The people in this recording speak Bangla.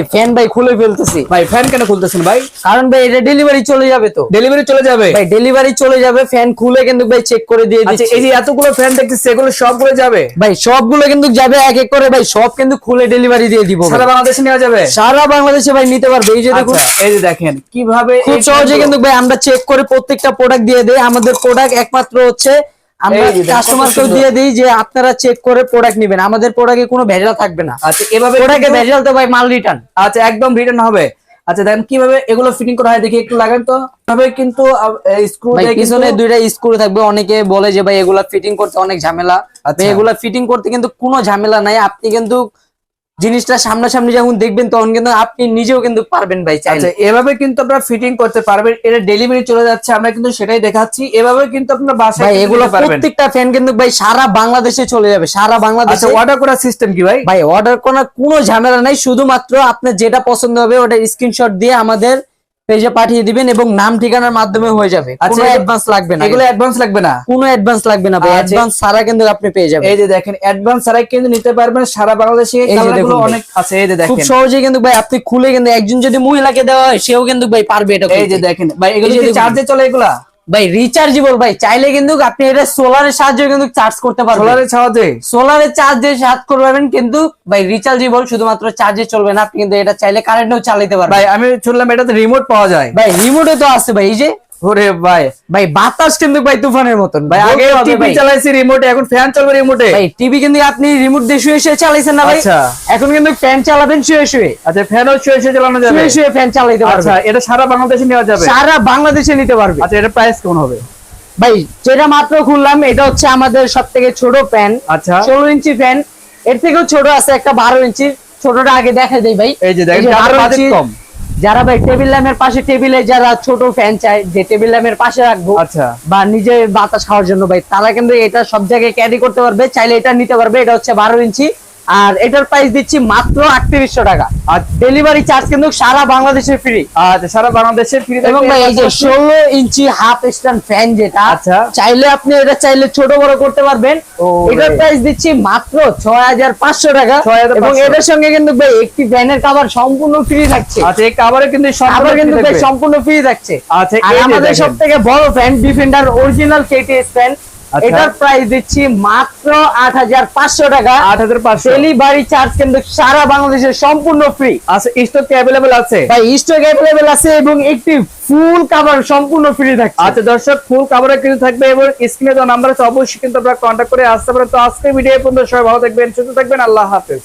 ফ্যান ভাই খুলে ফেলতেছি। ভাই ফ্যান কেন খুলতেছেন ভাই? কারণ ভাই এটা ডেলিভারি চলে যাবে, তো ডেলিভারি চলে যাবে ভাই ডেলিভারি চলে যাবে, ফ্যান খুলে কিন্তু ভাই চেক করে দিয়ে আচ্ছা, দিচ্ছি। এই যে এতগুলো ফ্যান দেখতেছি সেগুলো সবগুলো যাবে ভাই সবগুলো কিন্তু যাবে এক এক করে, ভাই সব কিন্তু খুলে ডেলিভারি দিয়ে দিব। সারা বাংলাদেশে নেওয়া যাবে? সারা বাংলাদেশে ভাই নিতে পারবে। এই যে দেখুন, আচ্ছা, এই যে দেখেন কিভাবে খুব সহজে কিন্তু ভাই আমরা চেক করে প্রত্যেকটা প্রোডাক্ট দিয়ে দেই। আমাদের প্রোডাক্ট একমাত্র হচ্ছে আমরা এই যে দেখেন, কাস্টমারকে কত সুন্দর। দিয়ে দিই যে আপনারা চেক করে প্রোডাক্ট নেবেন, আমাদের প্রোডাক্টে কোনো ভেজাল থাকবে না। আচ্ছা, এভাবে প্রোডাক্টে কিন্তু- ভেজাল তো ভাই মাল রিটার্ন। আচ্ছা, একদম রিটার্ন হবে। আচ্ছা, দেখেন কিভাবে এগুলো ফিটিং করা হয়, দেখি একটু লাগান তো। এভাবে কিন্তু স্ক্রু ভাই দিয়ে পিছনে কিন্তু- দুইটা স্ক্রু থাকবে। অনেকে বলে যে ভাই এগুলা ফিটিং করতে অনেক ঝামেলা। আচ্ছা। ভাই এগুলা ফিটিং করতে কিন্তু কোনো ঝামেলা নাই। আপনি কিন্তু জিনিসটা সামনাসামনি যখন দেখবেন তখন কিন্তু আপনি নিজেও কিন্তু পারবেন ভাই চাইলে। আচ্ছা, এভাবে কিন্তু আপনারা ফিটিং করতে পারবেন। এটা ডেলিভারি চলে যাচ্ছে, আমরা কিন্তু সেটাই দেখাচ্ছি। এভাবে কিন্তু আপনারা বাসায় ভাই কিন্তু এগুলো নিতে পারবেন। প্রত্যেকটা ফ্যান কিন্তু ভাই সারা বাংলাদেশে চলে যাবে, সারা বাংলাদেশে। আচ্ছা, অর্ডার করার সিস্টেম কি ভাই? ভাই অর্ডার করার কোনো ঝামেলা নাই, শুধুমাত্র আপনার যেটা পছন্দ হবে ওটা স্ক্রিনশট দিয়ে আমাদের পেজে পাঠিয়ে দিবেন এবং নাম ঠিকানার মাধ্যমে হয়ে যাবে। আচ্ছা, কোনো অ্যাডভান্স লাগবে না, এগুলো অ্যাডভান্স লাগবে না? কোনো অ্যাডভান্স লাগবে না ভাই। আচ্ছা। অ্যাডভান্স ছাড়া কিন্তু আপনি পেয়ে যাবেন। এই যে দেখেন, অ্যাডভান্স ছাড়াই কিন্তু নিতে পারবেন সারা বাংলাদেশে। এই যে কালারগুলো দেখুন ভাই। অনেক আছে, এই যে খুব দেখেন। সহজে কিন্তু ভাই আপনি খুলে কিন্তু একজন যদি মহিলাকে দেওয়া হয় সেও কিন্তু ভাই পারবে এটা এই যে খুলতে। দেখেন ভাই, এগুলো এই যে কি দেখুন। চার্জে চলে এগুলা? ভাই রিচার্জেবল ভাই, চাইলে কিন্তু আপনি এটা সোলারের সাহায্যে কিন্তু চার্জ করতে পারবেন। সোলারের সাহায্যে? সোলারের চার্জ দিয়ে চার্জ করতে পারবেন, কিন্তু ভাই রিচার্জেবল, শুধুমাত্র চার্জে চলবে না। আপনি কিন্তু এটা চাইলে কারেন্টেও চালাতে পারবেন। ভাই আমি শুনলাম এটাতে রিমোট পাওয়া যায়। ভাই রিমোটে তো আছে ভাই, এই যে ওরে ভাই, ভাই বাতাস কিন্তু ভাই তুফানের মতন ভাই আগে বলতে হবে টিভি ভাই। চালাইছি রিমোটে, এখন ফ্যান চলবে রিমোটে। ভাই টিভি কিন্তু আপনি রিমোট দিয়ে শুয়ে শুয়ে চালাইছেন না ভাই? আচ্ছা। এখন কিন্তু ফ্যান চালাবেন শুয়ে শুয়ে, আচ্ছা, ফ্যানও শুয়ে শুয়ে চালানো যাবে? শুয়ে শুয়ে ফ্যান চালাতে আচ্ছা, পারবেন। এটা সারা বাংলাদেশে নেওয়া যাবে? সারা বাংলাদেশে নিতে পারবে। আচ্ছা, এটা প্রাইস কেমন হবে? ভাই যেটা মাত্র খুললাম এটা হচ্ছে আমাদের সব থেকে ছোট ফ্যান। আচ্ছা। 16 ইঞ্চি ফ্যান। এর থেকেও ছোট আছে একটা 12 ইঞ্চি। ছোটটা আগে দেখা দেই ভাই। এই যে দেখেন, এই যে যাদের 12 বাজেট ইঞ্চি, কম। যারা ভাই টেবিল ল্যাম্পের পাশে, টেবিলে যারা ছোট ফ্যান চায় যে টেবিল ল্যাম্পের পাশে রাখবো, আচ্ছা। বা নিজে বাতাস খাওয়ার জন্য ভাই, তারা কিন্তু এটা সব জায়গায় ক্যারি করতে পারবে, চাইলে এটা নিতে পারবে। এটা হচ্ছে 12 ইঞ্চি আর এটার প্রাইস দিচ্ছি মাত্র 3800 টাকা। আর ডেলিভারি চার্জ কিন্তু সারা বাংলাদেশে ফ্রি। আচ্ছা, সারা বাংলাদেশে ফ্রি। এবং ভাই এই যে 16 ইঞ্চি হাফ স্ট্যান্ড ফ্যান যেটা, আচ্ছা। চাইলে আপনি এটা চাইলে ছোট বড় করতে পারবেন। ওরে। এটার প্রাইস দিচ্ছি মাত্র 6500 টাকা। 6500 এবং এটার সঙ্গে কিন্তু ভাই একটি ফ্যানের কভার সম্পূর্ণ ফ্রি থাকছে। আচ্ছা, এই কভারে কিন্তু আবার কিন্তু ভাই থাকবে। সম্পূর্ণ ফ্রি থাকছে। আচ্ছা, আর এই যে আমাদের দেখেন। সবথেকে বড় fan defender original KTS fan, আচ্ছা। এটার প্রাইস দিচ্ছি মাত্র 8500 টাকা। 8500। ডেলিভারি চার্জ কিন্তু সারা বাংলাদেশে সম্পূর্ণ ফ্রি। আচ্ছা, স্টক কি अवेलेबल আছে? ভাই স্টক अवेलेबल আছে এবং একটি ফুল কভার সম্পূর্ণ ফ্রি থাকছে। আচ্ছা দর্শক, ফুল কভারে কিন্তু থাকবে এবং স্ক্রিনে দেওয়া নাম্বার আছে, অবশ্যই কিন্তু আপনারা কন্টাক্ট করে আসতে পারেন। তো আজকে ভিডিও পর্যন্ত সবাই ভালো থাকবেন, সুস্থ থাকবেন, আল্লাহ হাফেজ।